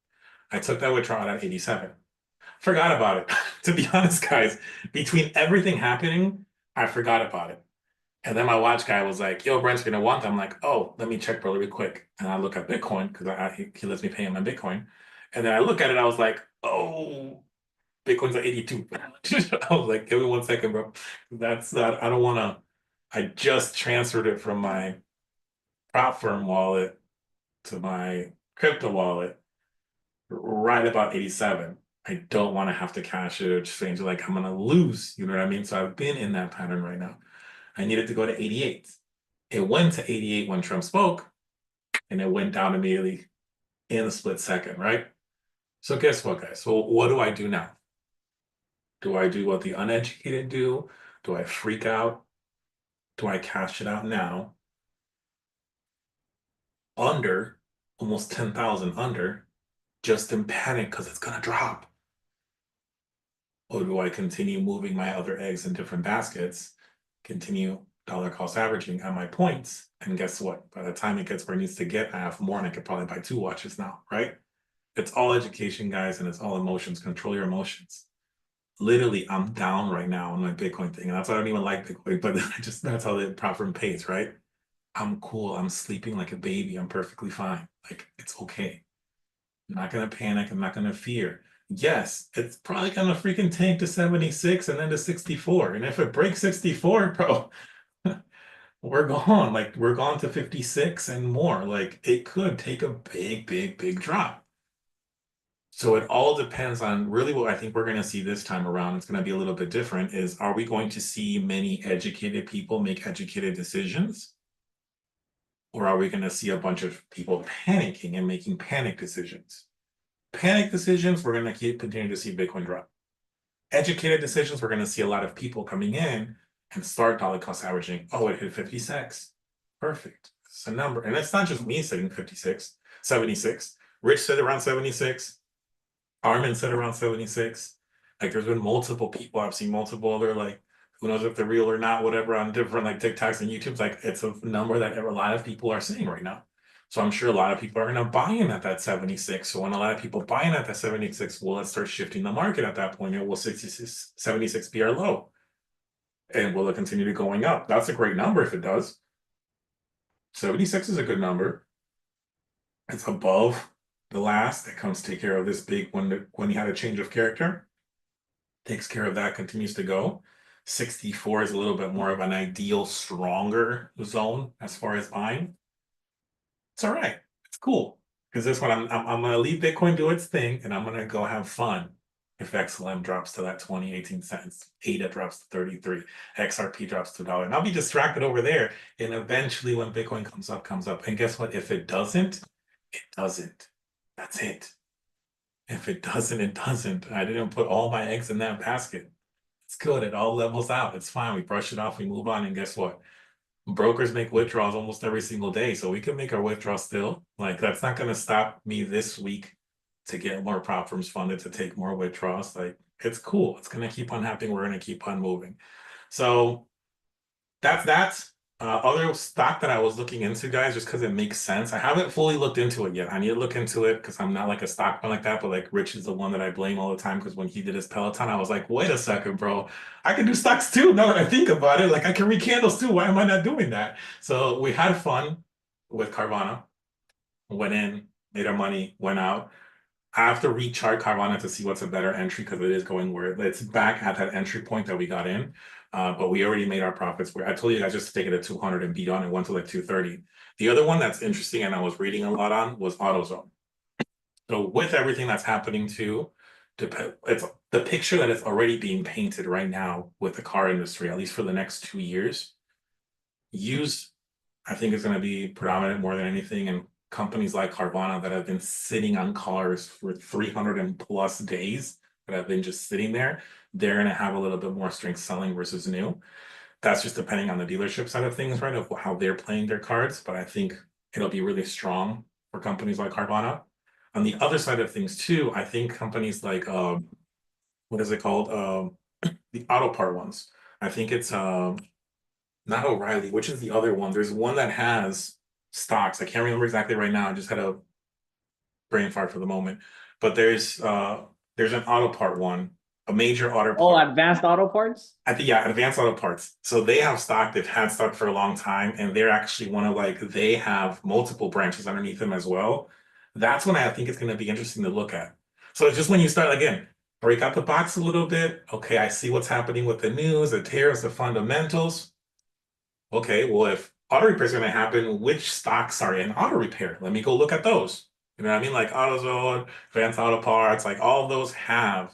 [SPEAKER 2] I took that withdrawal at 87. Forgot about it. To be honest, guys, between everything happening, I forgot about it. And then my watch guy was like, yo, Brent's gonna want them. I'm like, oh, let me check really quick. And I look at Bitcoin because he lets me pay him in Bitcoin. And then I look at it, I was like, oh, Bitcoin's at 82. I was like, give me 1 second, bro. That's not, I don't wanna, I just transferred it from my prop firm wallet to my crypto wallet right about 87. I don't want to have to cash it or change it like I'm gonna lose. You know what I mean? So I've been in that pattern right now. I needed to go to 88. It went to 88 when Trump spoke, and it went down immediately in a split second, right? So guess what, guys? So what do I do now? Do I do what the uneducated do? Do I freak out? Do I cash it out now? Under, almost 10,000 under, just in panic because it's gonna drop. Or do I continue moving my other eggs in different baskets, continue dollar cost averaging at my points? And guess what? By the time it gets where it needs to get, I have more and I could probably buy 2 watches now, right? It's all education, guys, and it's all emotions. Control your emotions. Literally, I'm down right now on my Bitcoin thing. And that's why I don't even like Bitcoin, but I just that's how the platform pays, right? I'm cool. I'm sleeping like a baby. I'm perfectly fine. Like it's okay. I'm not gonna panic. I'm not gonna fear. Yes, it's probably gonna freaking tank to 76 and then to 64. And if it breaks 64, bro, we're gone. Like we're gone to 56 and more. Like it could take a big, big, big drop. So it all depends on really what I think we're going to see this time around. It's going to be a little bit different is are we going to see many educated people make educated decisions? Or are we going to see a bunch of people panicking and making panic decisions? Panic decisions, we're going to keep continuing to see Bitcoin drop. Educated decisions, we're going to see a lot of people coming in and start dollar cost averaging. Oh, it hit 56. Perfect. It's a number. And it's not just me saying 56, 76. Rich said around 76. Armin said around 76. Like there's been multiple people. I've seen multiple other like who knows if they're real or not, whatever, on different like TikToks and YouTube's. Like it's a number that a lot of people are saying right now. So I'm sure a lot of people are gonna buy in at that 76. So when a lot of people buy in at that 76, well, let's start shifting the market at that point. And will 66, 76 be our low? And will it continue to going up? That's a great number if it does. 76 is a good number. It's above the last. It comes to take care of this big when he had a change of character. Takes care of that, continues to go. 64 is a little bit more of an ideal, stronger zone as far as buying. It's all right. It's cool. Because this one, I'm gonna leave Bitcoin do its thing and I'm gonna go have fun. If XLM drops to that 18 cents, ADA drops to 33, XRP drops to $1. And I'll be distracted over there. And eventually when Bitcoin comes up. And guess what? If it doesn't, it doesn't. That's it. If it doesn't, it doesn't. I didn't put all my eggs in that basket. It's good. It all levels out. It's fine. We brush it off, we move on, and guess what? Brokers make withdrawals almost every single day, so we can make our withdrawals still. Like that's not going to stop me this week to get more prop firms funded to take more withdrawals. Like it's cool. It's going to keep on happening. We're going to keep on moving. So that's other stock that I was looking into, guys, just because it makes sense. I haven't fully looked into it yet. I need to look into it because I'm not like a stock fan like that, but like Rich is the one that I blame all the time because when he did his Peloton, I was like, wait a second, bro. I can do stocks too. Now that I think about it, like I can read candles too. Why am I not doing that? So we had fun with Carvana. Went in, made our money, went out. I have to rechart Carvana to see what's a better entry because it is going where it's back at that entry point that we got in. But we already made our profits. Where I told you guys just to take it at 200 and beat on it went to like 230. The other one that's interesting and I was reading a lot on was AutoZone. So with everything that's happening too, it's the picture that is already being painted right now with the car industry, at least for the next 2 years. Used, I think, is going to be predominant more than anything, and companies like Carvana that have been sitting on cars for 300 and plus days that have been just sitting there, they're going to have a little bit more strength selling versus new. That's just depending on the dealership side of things, right? Of how they're playing their cards. But I think it'll be really strong for companies like Carvana. On the other side of things too, I think companies like what is it called? The auto part ones. I think it's not O'Reilly, which is the other one? There's one that has stocks. I can't remember exactly right now. I just had a brain fart for the moment. But there's an auto part one, a major auto
[SPEAKER 1] Oh,
[SPEAKER 2] part.
[SPEAKER 1] advanced auto parts?
[SPEAKER 2] I think yeah, Advanced Auto Parts. So they have stock, they've had stock for a long time, and they're actually one of like they have multiple branches underneath them as well. That's when I think it's gonna be interesting to look at. So it's just when you start again, break out the box a little bit. Okay, I see what's happening with the news, the tariffs, the fundamentals. Okay, well, if auto repair is going to happen. Which stocks are in auto repair? Let me go look at those. You know what I mean? Like AutoZone, Advanced Auto Parts, like all of those have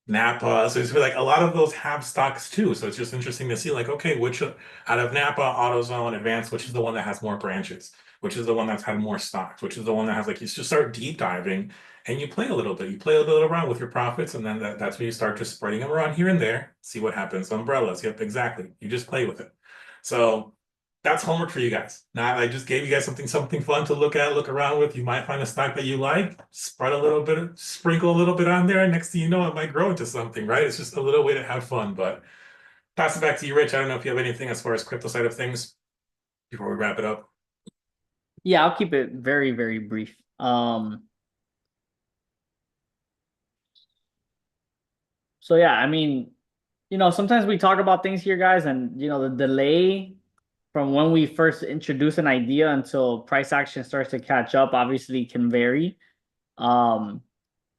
[SPEAKER 2] Napa. So it's like a lot of those have stocks too. So it's just interesting to see, like, okay, which out of Napa, AutoZone, Advanced, which is the one that has more branches, which is the one that's had more stocks, which is the one that has like you just start deep diving and you play a little bit. You play a little around with your profits, and then that's when you start just spreading them around here and there, see what happens. Umbrellas, yep, exactly. You just play with it. So that's homework for you guys. Now I just gave you guys something fun to look at, look around with. You might find a stock that you like, spread a little bit, sprinkle a little bit on there, and next thing you know, it might grow into something, right? It's just a little way to have fun. But pass it back to you, Rich. I don't know if you have anything as far as crypto side of things before we wrap it up.
[SPEAKER 1] Yeah, I'll keep it very, very brief. So yeah, I mean, sometimes we talk about things here, guys, and the delay from when we first introduce an idea until price action starts to catch up obviously can vary. Um,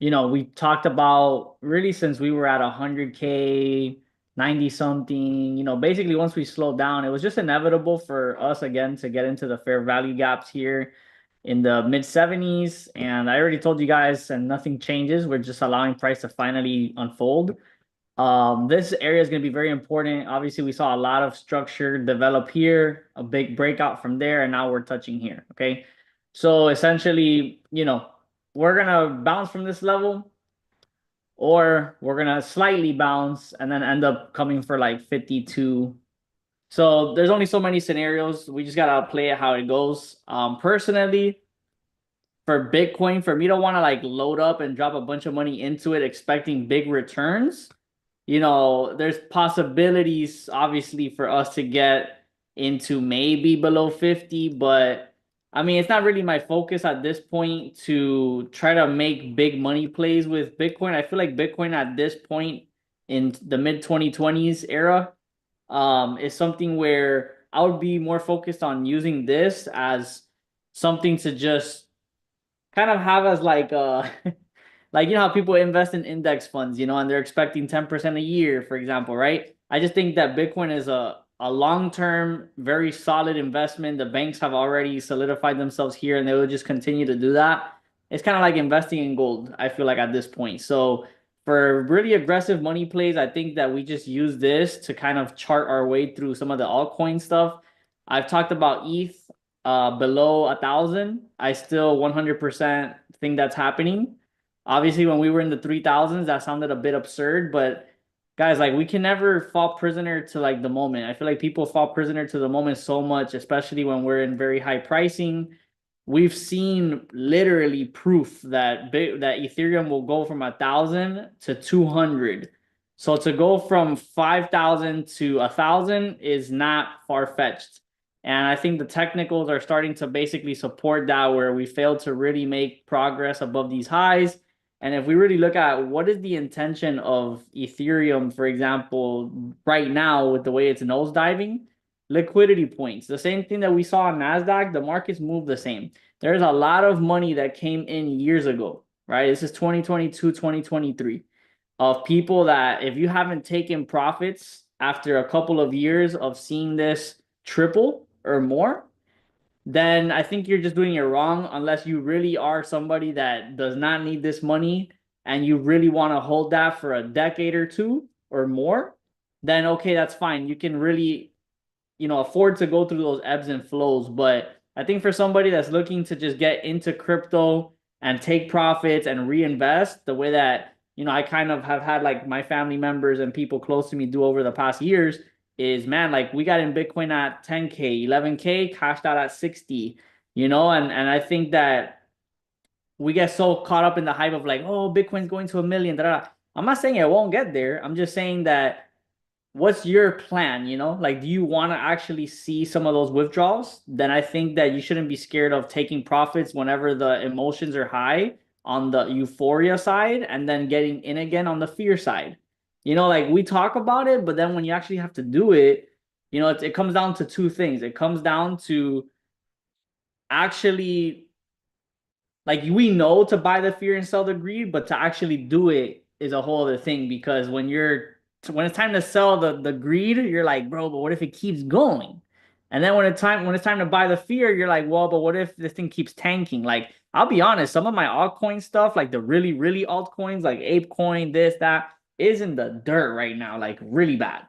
[SPEAKER 1] we talked about really since we were at 100K, 90 something, basically once we slowed down, it was just inevitable for us again to get into the fair value gaps here in the mid 70s. And I already told you guys, and nothing changes. We're just allowing price to finally unfold. This area is going to be very important. Obviously, we saw a lot of structure develop here, a big breakout from there, and now we're touching here. Okay. So essentially, we're going to bounce from this level, or we're going to slightly bounce and then end up coming for like 52. So there's only so many scenarios. We just got to play it how it goes. Personally, for Bitcoin, for me to want to like load up and drop a bunch of money into it expecting big returns, there's possibilities obviously for us to get into maybe below 50, but I mean, it's not really my focus at this point to try to make big money plays with Bitcoin. I feel like Bitcoin at this point in the mid 2020s era is something where I would be more focused on using this as something to just kind of have as like like how people invest in index funds, and they're expecting 10% a year, for example, right? I just think that Bitcoin is a long-term, very solid investment. The banks have already solidified themselves here and they will just continue to do that. It's kind of like investing in gold, I feel like at this point. So for really aggressive money plays, I think that we just use this to kind of chart our way through some of the altcoin stuff. I've talked about ETH below 1,000. I still 100% think that's happening. Obviously, when we were in the 3,000s, that sounded a bit absurd, but guys, like we can never fall prisoner to like the moment. I feel like people fall prisoner to the moment so much, especially when we're in very high pricing. We've seen literally proof that Ethereum will go from 1,000 to 200. So to go from 5,000 to 1,000 is not far-fetched. And I think the technicals are starting to basically support that, where we failed to really make progress above these highs. And if we really look at what is the intention of Ethereum, for example, right now with the way it's nosediving, liquidity points. The same thing that we saw on NASDAQ, the markets move the same. There's a lot of money that came in years ago, right? This is 2022, 2023, of people that if you haven't taken profits after a couple of years of seeing this triple or more, then I think you're just doing it wrong unless you really are somebody that does not need this money and you really want to hold that for a decade or two or more. Then okay, that's fine. You can really afford to go through those ebbs and flows. But I think for somebody that's looking to just get into crypto and take profits and reinvest the way that, I kind of have had like my family members and people close to me do over the past years is, man, like we got in Bitcoin at 10K, 11K, cashed out at 60, and I think that we get so caught up in the hype of like, oh, Bitcoin's going to a million. Da, da, da. I'm not saying it won't get there. I'm just saying that what's your plan? Like, do you want to actually see some of those withdrawals? Then I think that you shouldn't be scared of taking profits whenever the emotions are high on the euphoria side and then getting in again on the fear side. Like we talk about it, but then when you actually have to do it, it comes down to two things. It comes down to actually, like, we know to buy the fear and sell the greed, but to actually do it is a whole other thing, because when it's time to sell the greed, you're like, bro, but what if it keeps going? And then when it's time to buy the fear, you're like, well, but what if this thing keeps tanking? Like, I'll be honest, some of my altcoin stuff, like the really, really altcoins, like ApeCoin, this, that, is in the dirt right now, like really bad.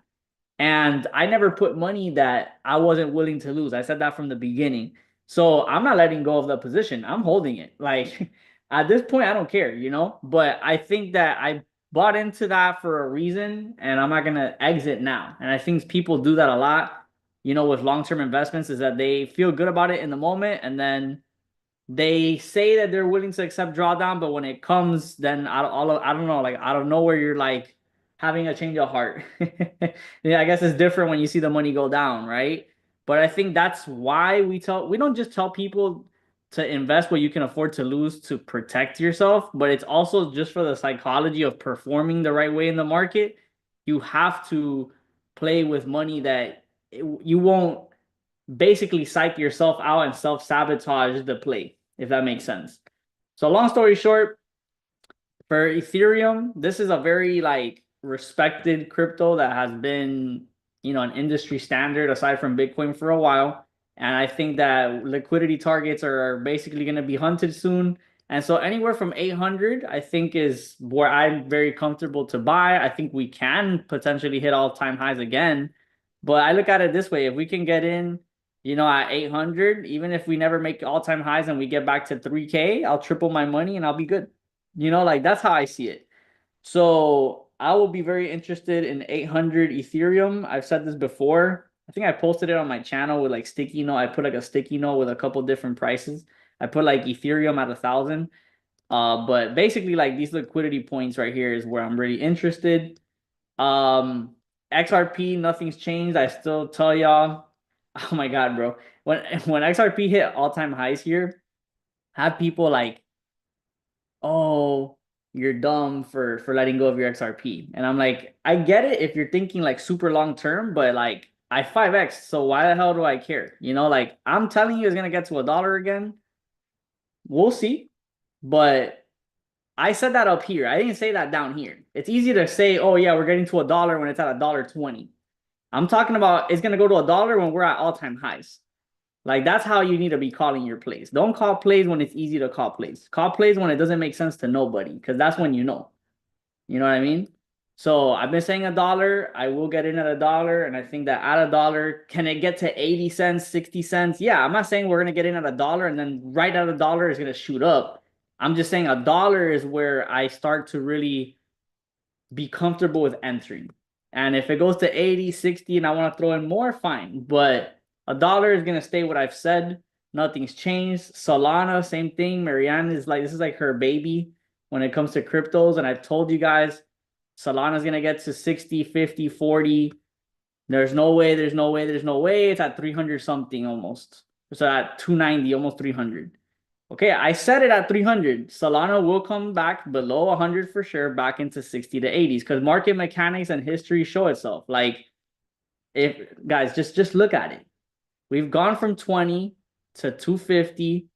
[SPEAKER 1] And I never put money that I wasn't willing to lose. I said that from the beginning. So I'm not letting go of the position. I'm holding it. Like at this point, I don't care, you know? But I think that I bought into that for a reason and I'm not gonna exit now. And I think people do that a lot, you know, with long-term investments, is that they feel good about it in the moment and then they say that they're willing to accept drawdown, but when it comes, then I don't know, like out of nowhere, you're like having a change of heart. Yeah, I guess it's different when you see the money go down, right? But I think that's why we don't just tell people to invest what you can afford to lose to protect yourself, but it's also just for the psychology of performing the right way in the market. You have to play with money that you won't basically psych yourself out and self-sabotage the play, if that makes sense. So long story short, for Ethereum, this is a very like respected crypto that has been, you know, an industry standard aside from Bitcoin for a while. And I think that liquidity targets are basically going to be hunted soon. And so anywhere from 800, I think is where I'm very comfortable to buy. I think we can potentially hit all-time highs again. But I look at it this way, if we can get in, you know, at 800, even if we never make all-time highs and we get back to 3K, I'll triple my money and I'll be good. You know, like that's how I see it. So I will be very interested in 800 Ethereum. I've said this before. I think I posted it on my channel with like sticky note. I put like a sticky note with a couple different prices. I put like Ethereum at 1,000. But basically like these liquidity points right here is where I'm really interested. Um, XRP, nothing's changed. I still tell y'all, oh my God, bro. When XRP hit all-time highs here, have people like, oh, you're dumb for letting go of your XRP. And I'm like, I get it if you're thinking like super long term, but like I 5x, so why the hell do I care? You know, like I'm telling you it's gonna get to $1 again. We'll see. But I said that up here. I didn't say that down here. It's easy to say, oh yeah, we're getting to $1 when it's at $1.20. I'm talking about it's gonna go to $1 when we're at all-time highs. Like that's how you need to be calling your plays. Don't call plays when it's easy to call plays. Call plays when it doesn't make sense to nobody, because that's when you know. You know what I mean? So I've been saying $1. I will get in at $1, and I think that at $1, can it get to 80 cents, 60 cents? Yeah, I'm not saying we're gonna get in at $1 and then right at $1 is gonna shoot up. I'm just saying $1 is where I start to really be comfortable with entering. And if it goes to 80, 60, and I want to throw in more, fine. But $1 is gonna stay what I've said. Nothing's changed. Solana, same thing. Marianne is like, this is like her baby when it comes to cryptos. And I've told you guys, Solana's gonna get to 60, 50, 40. There's no way, there's no way, there's no way. It's at 300 something almost. So at 290, almost 300. Okay, I set it at 300. Solana will come back below 100 for sure, back into 60 to 80s, because market mechanics and history show itself. Like, if guys, just look at it. We've gone from 20 to 250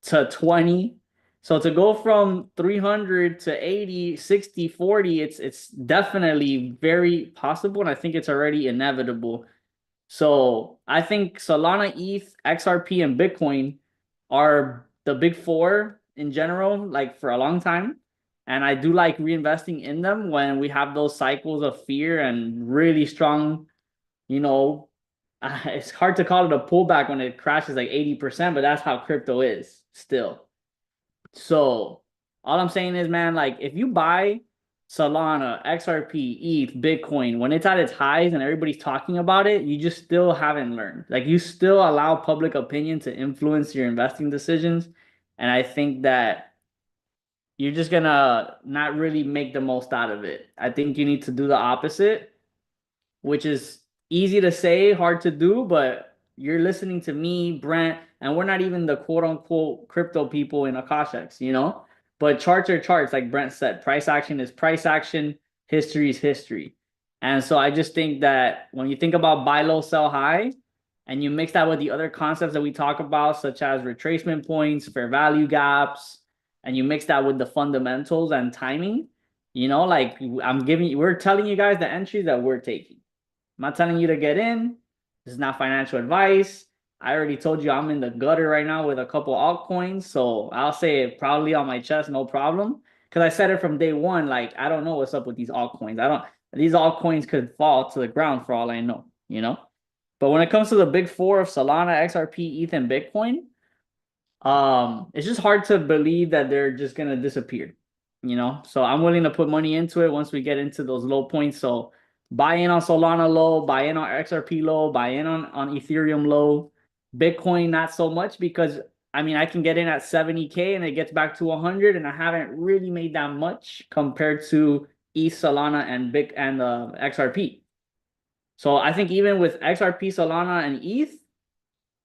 [SPEAKER 1] to 20. So to go from 300 to 80, 60, 40, it's definitely very possible, and I think it's already inevitable. So I think Solana, ETH, XRP, and Bitcoin are the big four in general, like for a long time. And I do like reinvesting in them when we have those cycles of fear and really strong, you know, it's hard to call it a pullback when it crashes like 80%, but that's how crypto is still. So all I'm saying is, man, like if you buy Solana, XRP, ETH, Bitcoin, when it's at its highs and everybody's talking about it, you just still haven't learned. Like you still allow public opinion to influence your investing decisions. And I think that you're just gonna not really make the most out of it. I think you need to do the opposite, which is easy to say, hard to do, but you're listening to me, Brent, and we're not even the quote unquote crypto people in Akashex, you know? But charts are charts, like Brent said. Price action is price action, history is history. And so I just think that when you think about buy low, sell high, and you mix that with the other concepts that we talk about, such as retracement points, fair value gaps, and you mix that with the fundamentals and timing, you know, like we're telling you guys the entries that we're taking. I'm not telling you to get in. This is not financial advice. I already told you I'm in the gutter right now with a couple altcoins, so I'll say it proudly on my chest, no problem. Because I said it from day one, like I don't know what's up with these altcoins. I don't. These altcoins could fall to the ground for all I know, you know. But when it comes to the big four of Solana, XRP, ETH, and Bitcoin, it's just hard to believe that they're just gonna disappear, you know. So I'm willing to put money into it once we get into those low points. So buy in on Solana low, buy in on XRP low, buy in on Ethereum low, Bitcoin not so much because I mean I can get in at 70K and it gets back to 100 and I haven't really made that much compared to ETH, Solana, and Big and XRP. So I think even with XRP, Solana, and ETH,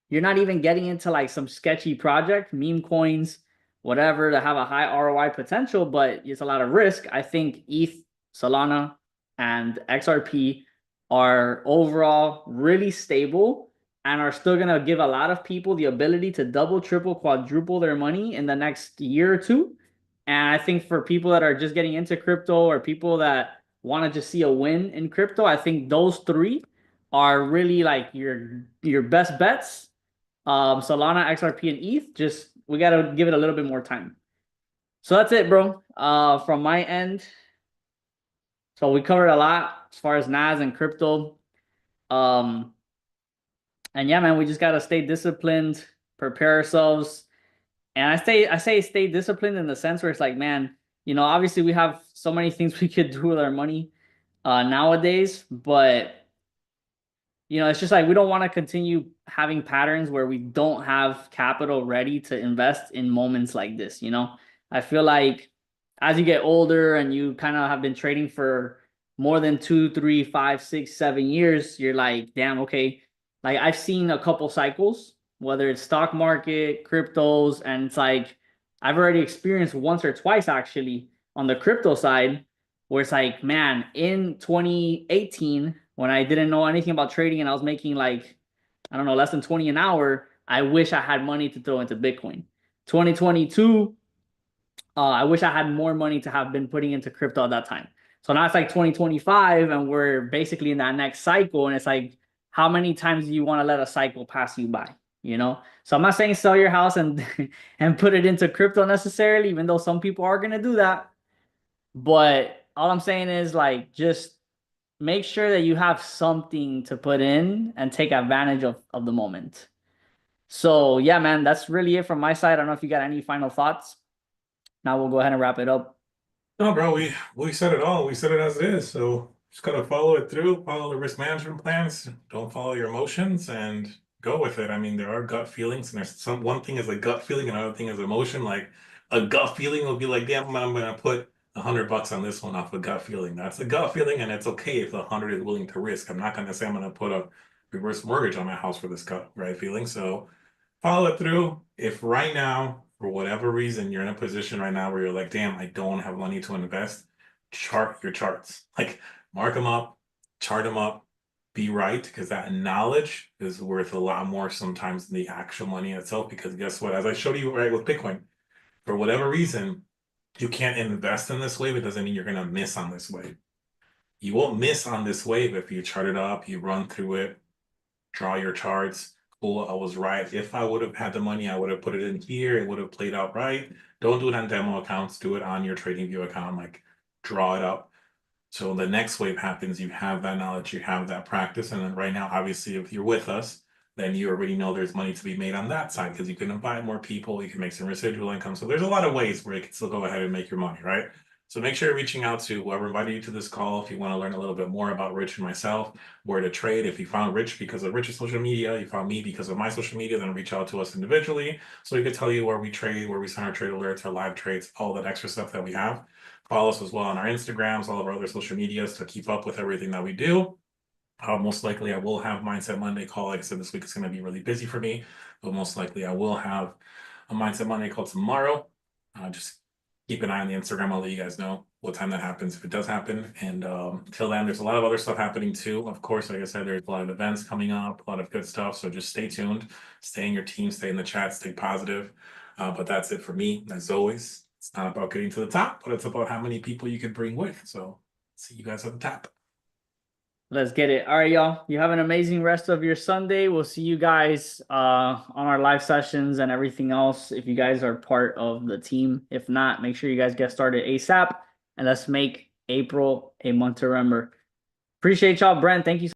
[SPEAKER 1] you're not even getting into like some sketchy project, meme coins, whatever, that have a high ROI potential, but it's a lot of risk. I think ETH, Solana, and XRP are overall really stable and are still going to give a lot of people the ability to double, triple, quadruple their money in the next year or two. And I think for people that are just getting into crypto or people that want to just see a win in crypto, I think those three are really like your best bets. Solana, XRP, and ETH. Just we gotta give it a little bit more time. So that's it, bro. From my end. So we covered a lot as far as NAS and crypto. Um, and yeah, man, we just gotta stay disciplined, prepare ourselves. And I say stay disciplined in the sense where it's like, man, obviously we have so many things we could do with our money nowadays, but it's just like we don't want to continue having patterns where we don't have capital ready to invest in moments like this. I feel like as you get older and you kind of have been trading for more than 2, 3, 5, 6, 7 years, you're like, damn, okay. Like I've seen a couple cycles, whether it's stock market, cryptos, and it's like I've already experienced once or twice actually on the crypto side where it's like, man, in 2018, when I didn't know anything about trading and I was making like, I don't know, less than 20 an hour, I wish I had money to throw into Bitcoin. 2022, I wish I had more money to have been putting into crypto at that time. So now it's like 2025 and we're basically in that next cycle. And it's like, how many times do you want to let a cycle pass you by? So I'm not saying sell your house and and put it into crypto necessarily, even though some people are gonna do that. But all I'm saying is like just make sure that you have something to put in and take advantage of the moment. So yeah, man, that's really it from my side. I don't know if you got any final thoughts. Now we'll go ahead and wrap it up.
[SPEAKER 2] No, bro, we said it all. We said it as it is. So just gotta follow it through, follow the risk management plans. Don't follow your emotions and go with it. I mean, there are gut feelings, and there's one thing is a gut feeling, and another thing is emotion. Like a gut feeling will be like, damn, I'm gonna put $100 on this one off a gut feeling. That's a gut feeling, and it's okay if the 100 is willing to risk. I'm not gonna say I'm gonna put a reverse mortgage on my house for this gut right feeling. So follow it through. If right now, for whatever reason, you're in a position right now where you're like, damn, I don't have money to invest, chart your charts. Like, mark them up, chart them up, be right, because that knowledge is worth a lot more sometimes than the actual money itself. Because guess what? As I showed you right with Bitcoin, for whatever reason, you can't invest in this wave. It doesn't mean you're going to miss on this wave. You won't miss on this wave if you chart it up, you run through it, draw your charts. Cool, I was right. If I would have had the money, I would have put it in here. It would have played out right. Don't do it on demo accounts. Do it on your TradingView account. Like draw it up. So the next wave happens, you have that knowledge, you have that practice. And then right now, obviously, if you're with us, then you already know there's money to be made on that side because you can invite more people, you can make some residual income. So there's a lot of ways where you can still go ahead and make your money, right? So make sure you're reaching out to whoever invited you to this call if you want to learn a little bit more about Rich and myself, where to trade. If you found Rich because of Rich's social media, you found me because of my social media, then reach out to us individually so we can tell you where we trade, where we send our trade alerts, our live trades, all that extra stuff that we have. Follow us as well on our Instagrams, all of our other social medias to keep up with everything that we do. Most likely I will have Mindset Monday call. Like I said, this week is going to be really busy for me, but most likely I will have a Mindset Monday call tomorrow. Just keep an eye on the Instagram. I'll let you guys know what time that happens if it does happen. And till then, there's a lot of other stuff happening too. Of course, like I said, there's a lot of events coming up, a lot of good stuff. So just stay tuned, stay in your team, stay in the chat, stay positive. But that's it for me. As always, it's not about getting to the top, but it's about how many people you can bring with. So see you guys at the top.
[SPEAKER 1] Let's get it. All right, y'all. You have an amazing rest of your Sunday. We'll see you guys on our live sessions and everything else if you guys are part of the team. If not, make sure you guys get started ASAP and let's make April a month to remember. Appreciate y'all, Brent. Thank you.